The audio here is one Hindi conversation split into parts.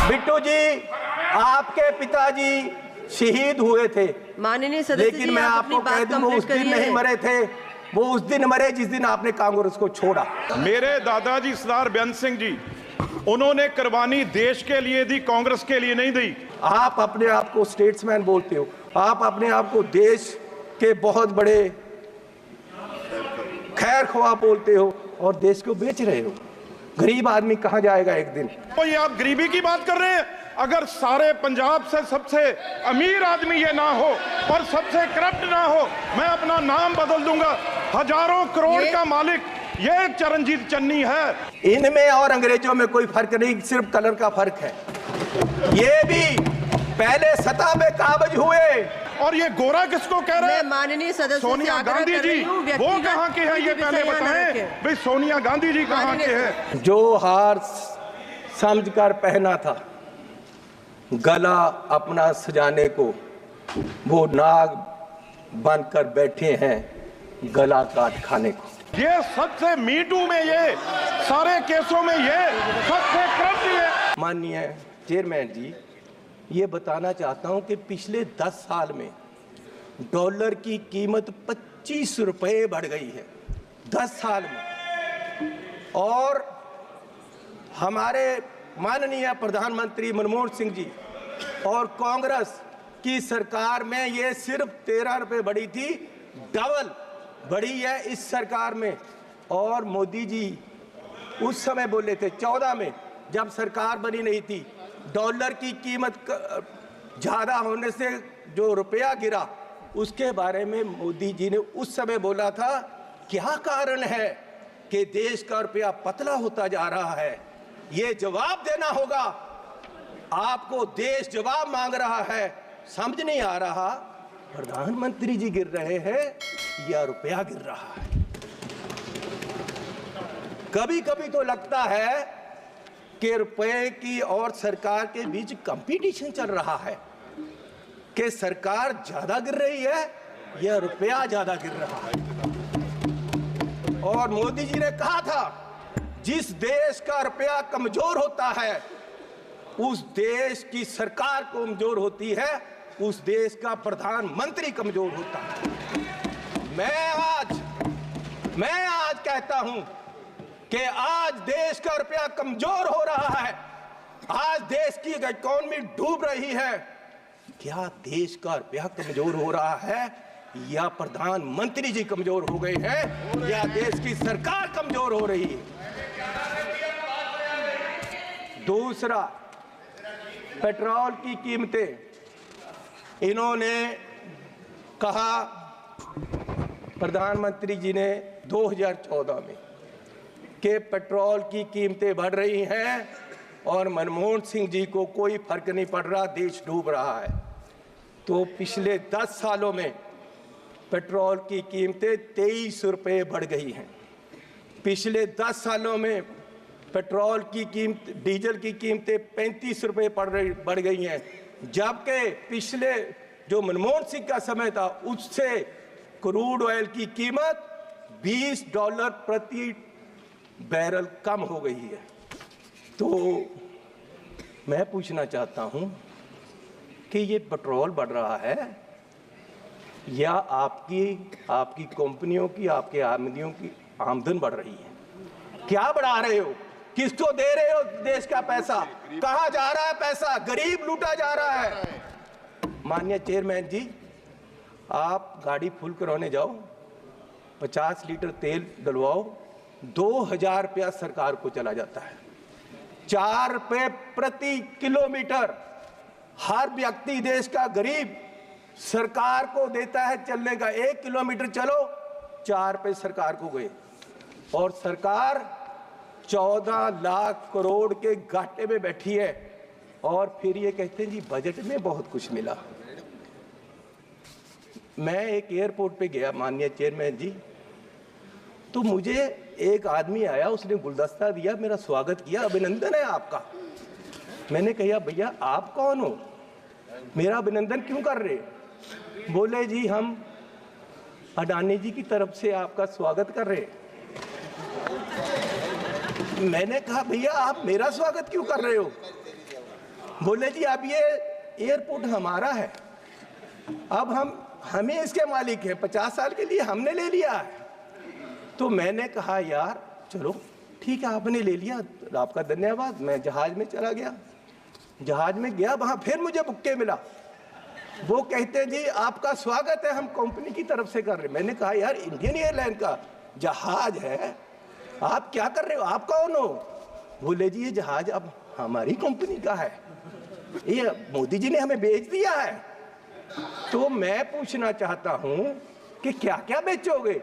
बिट्टू जी, आपके पिताजी शहीद हुए थे, माननीय सदस्य लेकिन मैं आपको कह दूं वो उस दिन नहीं मरे थे। वो उस दिन मरे जिस दिन आपने कांग्रेस को छोड़ा। मेरे दादाजी सरदार बेअंत सिंह जी, उन्होंने कुर्बानी देश के लिए दी, कांग्रेस के लिए नहीं दी। आप अपने आप को स्टेट्समैन बोलते हो, आप अपने आप को देश के बहुत बड़े खैर ख्वाह बोलते हो और देश को बेच रहे हो। गरीब आदमी कहां जाएगा एक दिन? तो ये आप गरीबी की बात कर रहे हैं? अगर सारे पंजाब से सबसे अमीर आदमी ये ना हो और सबसे करप्ट ना हो, मैं अपना नाम बदल दूंगा। हजारों करोड़ का मालिक ये चरणजीत चन्नी है। इनमें और अंग्रेजों में कोई फर्क नहीं, सिर्फ कलर का फर्क है। ये भी पहले सत्ता में काबिज हुए। और ये गोरा किसको कह रहे हैं? माननीय सदस्य सोनिया गांधी जी, वो कहाँ के हैं ये पहले बताएं। भाई सोनिया गांधी जी कहाँ के हैं? जो हार समझकर पहना था गला अपना सजाने को, वो नाग बनकर बैठे हैं गला काट खाने को। ये सबसे मीटू में, ये सारे केसों में ये सबसे करप्ट है। माननीय चेयरमैन जी, ये बताना चाहता हूं कि पिछले 10 साल में डॉलर की कीमत 25 रुपए बढ़ गई है, 10 साल में। और हमारे माननीय प्रधानमंत्री मनमोहन सिंह जी और कांग्रेस की सरकार में ये सिर्फ 13 रुपए बढ़ी थी, डबल बढ़ी है इस सरकार में। और मोदी जी उस समय बोले थे 14 में, जब सरकार बनी नहीं थी, डॉलर की कीमत ज़्यादा होने से जो रुपया गिरा, उसके बारे में मोदी जी ने उस समय बोला था क्या कारण है कि देश का रुपया पतला होता जा रहा है। ये जवाब देना होगा आपको, देश जवाब मांग रहा है, समझ नहीं आ रहा प्रधानमंत्री जी गिर रहे हैं या रुपया गिर रहा है। कभी कभी तो लगता है कि रुपए की और सरकार के बीच कंपटीशन चल रहा है कि सरकार ज्यादा गिर रही है या रुपया ज्यादा गिर रहा है। और मोदी जी ने कहा था जिस देश का रुपया कमजोर होता है उस देश की सरकार कमजोर होती है, उस देश का प्रधानमंत्री कमजोर होता है। मैं आज कहता हूं कि आज देश का रुपया कमजोर हो रहा है, आज देश की इकोनॉमी डूब रही है। क्या देश का रुपया कमजोर हो रहा है या प्रधानमंत्री जी कमजोर हो गए हैं या देश की सरकार कमजोर हो रही है? दूसरा, पेट्रोल की कीमतें। इन्होंने कहा, प्रधानमंत्री जी ने 2014 में कि पेट्रोल की कीमतें बढ़ रही हैं और मनमोहन सिंह जी को कोई फर्क नहीं पड़ रहा, देश डूब रहा है। तो पिछले 10 सालों में पेट्रोल की कीमतें 23 रुपये बढ़ गई हैं। पिछले 10 सालों में पेट्रोल की कीमत, डीजल की कीमतें 35 रुपये बढ़ गई हैं, जबकि पिछले जो मनमोहन सिंह का समय था उससे क्रूड ऑयल की कीमत $20 प्रति बैरल कम हो गई है। तो मैं पूछना चाहता हूं कि ये पेट्रोल बढ़ रहा है या आपकी कंपनियों की, आपके आमदनियों की आमदन बढ़ रही है? क्या बढ़ा रहे हो? किसको दे रहे हो देश का पैसा? कहां जा रहा है पैसा? गरीब लूटा जा रहा है। माननीय चेयरमैन जी, आप गाड़ी फुल कराने जाओ, 50 लीटर तेल डलवाओ, 2000 रुपया सरकार को चला जाता है। 4 रुपये प्रति किलोमीटर हर व्यक्ति देश का गरीब सरकार को देता है चलने का। 1 किलोमीटर चलो 4 रुपये सरकार को गए, और सरकार 14 लाख करोड़ के घाटे में बैठी है। और फिर ये कहते हैं जी बजट में बहुत कुछ मिला। मैं एक एयरपोर्ट पे गया माननीय चेयरमैन जी, तो मुझे एक आदमी आया, उसने गुलदस्ता दिया, मेरा स्वागत किया, अभिनंदन है आपका। मैंने कहा भैया आप कौन हो, मेरा अभिनंदन क्यों कर रहे? बोले जी हम अडानी जी की तरफ से आपका स्वागत कर रहे। मैंने कहा भैया आप मेरा स्वागत क्यों कर रहे हो? बोले जी अब ये एयरपोर्ट हमारा है, अब हमें इसके मालिक हैं, 50 साल के लिए हमने ले लिया है। तो मैंने कहा यार चलो ठीक है, आपने ले लिया, आपका धन्यवाद। मैं जहाज में चला गया, जहाज में गया, वहां फिर मुझे बुक्के मिला। वो कहते हैं जी आपका स्वागत है, हम कंपनी की तरफ से कर रहे हैं। मैंने कहा यार इंडियन एयरलाइन का जहाज है, आप क्या कर रहे हो, आप कौन हो? बोले जी ये जहाज अब हमारी कंपनी का है, ये मोदी जी ने हमें बेच दिया है। तो मैं पूछना चाहता हूं कि क्या क्या बेचोगे,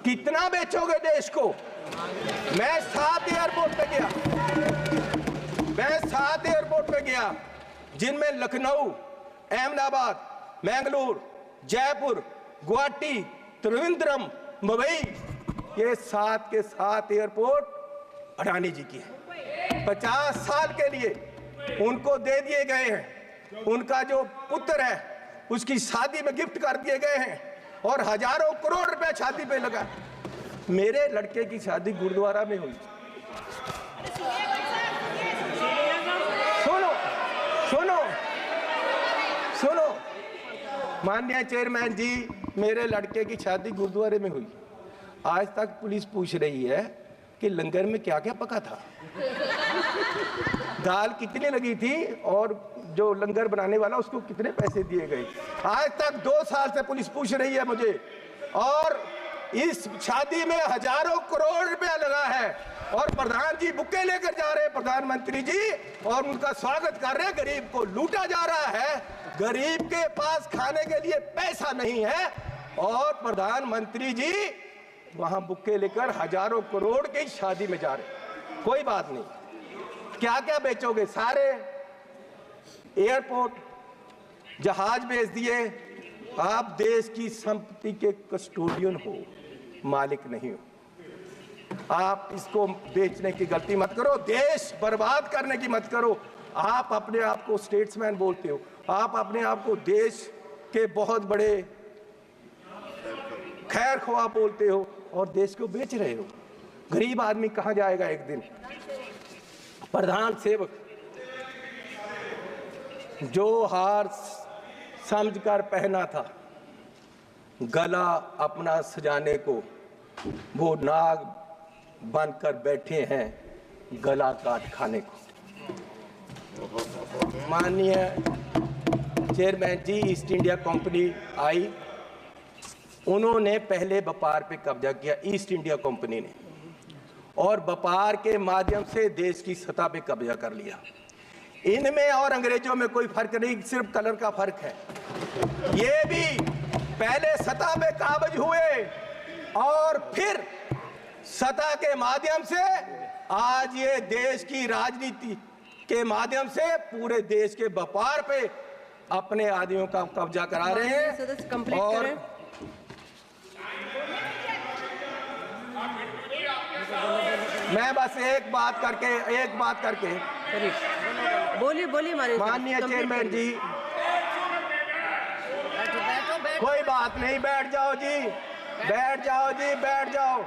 कितना बेचोगे देश को? मैं 7 एयरपोर्ट पे गया, मैं 7 एयरपोर्ट पे गया, जिनमें लखनऊ, अहमदाबाद, मैंगलोर, जयपुर, गुवाहाटी, त्रिवेंद्रम, मुंबई, ये 7 के 7 एयरपोर्ट अडानी जी की है। 50 साल के लिए उनको दे दिए गए हैं, उनका जो पुत्र है उसकी शादी में गिफ्ट कर दिए गए हैं, और हजारों करोड़ रुपए शादी पे लगा। मेरे लड़के की शादी गुरुद्वारा में हुई। सुनो सुनो सुनो, माननीय चेयरमैन जी, मेरे लड़के की शादी गुरुद्वारे में हुई। आज तक पुलिस पूछ रही है कि लंगर में क्या क्या पका था, दाल कितनी लगी थी, और जो लंगर बनाने वाला उसको कितने पैसे दिए गए। आज तक 2 साल से पुलिस पूछ रही है मुझे, और इस शादी में हजारों करोड़ रुपया लगा है, और प्रधान जी बुक्के लेकर जा रहे हैं, प्रधानमंत्री जी, और उनका स्वागत कर रहे हैं। गरीब को लूटा जा रहा है, गरीब के पास खाने के लिए पैसा नहीं है, और प्रधानमंत्री जी वहां बुक्के लेकर हजारों करोड़ की शादी में जा रहे। कोई बात नहीं, क्या क्या बेचोगे? सारे एयरपोर्ट, जहाज बेच दिए। आप देश की संपत्ति के कस्टोडियन हो, मालिक नहीं हो। आप इसको बेचने की गलती मत करो, देश बर्बाद करने की मत करो। आप अपने आप को स्टेट्समैन बोलते हो, आप अपने आप को देश के बहुत बड़े खैर ख्वाह बोलते हो, और देश को बेच रहे हो। गरीब आदमी कहां जाएगा एक दिन? प्रधान सेवक जो हार समझकर पहना था, गला अपना सजाने को, वो नाग बनकर बैठे हैं गला काट खाने को। माननीय चेयरमैन जी, ईस्ट इंडिया कंपनी आई, उन्होंने पहले व्यापार पे कब्जा किया, ईस्ट इंडिया कंपनी ने, और व्यापार के माध्यम से देश की सतह पे कब्जा कर लिया। इनमें और अंग्रेजों में कोई फर्क नहीं, सिर्फ कलर का फर्क है। ये भी पहले सतह पे काबज हुए, और फिर सतह के माध्यम से आज ये देश की राजनीति के माध्यम से पूरे देश के व्यापार पे अपने आदमियों का कब्जा करा रहे हैं। और मैं बस एक बात करके बोलिए माननीय चेयरमैन जी, कोई बात नहीं, बैठ जाओ जी, बैठ जाओ जी, बैठ जाओ।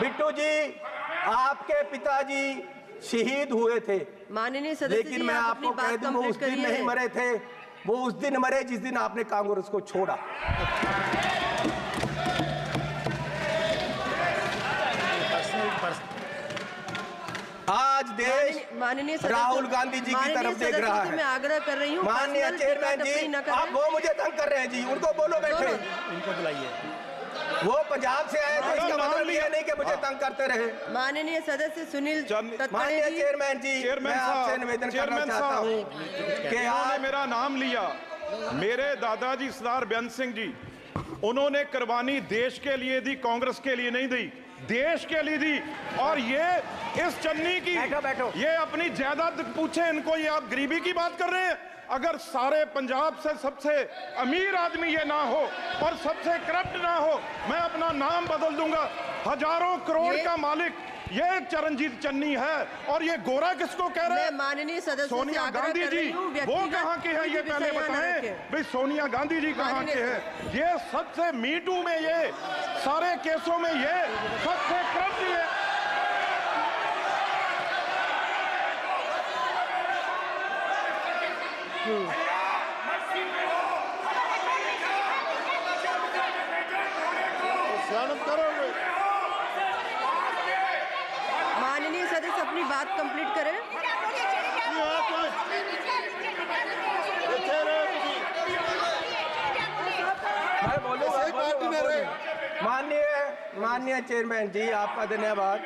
बिट्टू जी, आपके पिताजी शहीद हुए थे, माननीय सदस्य, लेकिन मैं आपको कह दूं वो उस दिन नहीं मरे थे, वो उस दिन मरे जिस दिन आपने कांग्रेस को छोड़ा। आज देश राहुल गांधी जी की तरफ देख रहा है। मैं आग्रह कर रही हूँ, माननीय चेयरमैन जी, आप वो मुझे तंग कर रहे हैं जी, उनको बोलो बैठे, उनको बुलाइए। वो पंजाब से आए थे, इसका मतलब ये नहीं कि मुझे तंग करते रहे। माननीय सदस्य सुनील माननीय चेयरमैन जी, मैं आपसे निवेदन करना चाहता हूँ कि आपने मेरा नाम लिया। मेरे दादाजी सरदार बेअंत सिंह जी, उन्होंने कुर्बानी देश के लिए दी, कांग्रेस के लिए नहीं दी, देश के लिए दी। और ये इस चन्नी की बैठो। ये अपनी जायदाद पूछे इनको, ये आप गरीबी की बात कर रहे हैं। अगर सारे पंजाब से सबसे अमीर आदमी ये ना हो और सबसे करप्ट ना हो, मैं अपना नाम बदल दूंगा। हजारों करोड़ का मालिक ये चरणजीत चन्नी है, और ये गोरा किसको कह रहे हैं? माननीय सदस्य सोनिया गांधी जी, वो कहाँ के हैं ये पहले बताएं भाई। सोनिया गांधी जी कहाँ के हैं? ये सबसे मीटू में, ये सारे केसों में ये सबसे करप्ट, ये माननीय सदस्य अपनी बात कंप्लीट करें। मैं बोलूंगा। माननीय चेयरमैन जी, आपका धन्यवाद।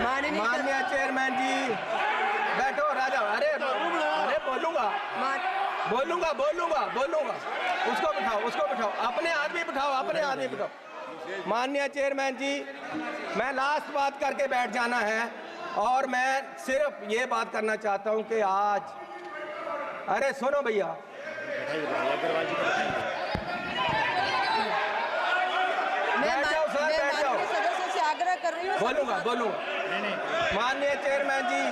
माननीय चेयरमैन जी, बैठो राजा। अरे बोलूंगा। उसको बिठाओ। अपने आदमी बिठाओ। माननीय चेयरमैन जी, मैं लास्ट बात करके बैठ जाना है और मैं सिर्फ ये बात करना चाहता हूं कि आज, अरे सुनो भैया, मैं बैठ जाओ सर, बैठ जाओ। माननीय सदस्य से आग्रह कर रही हूँ। बोलूंगा। माननीय चेयरमैन जी,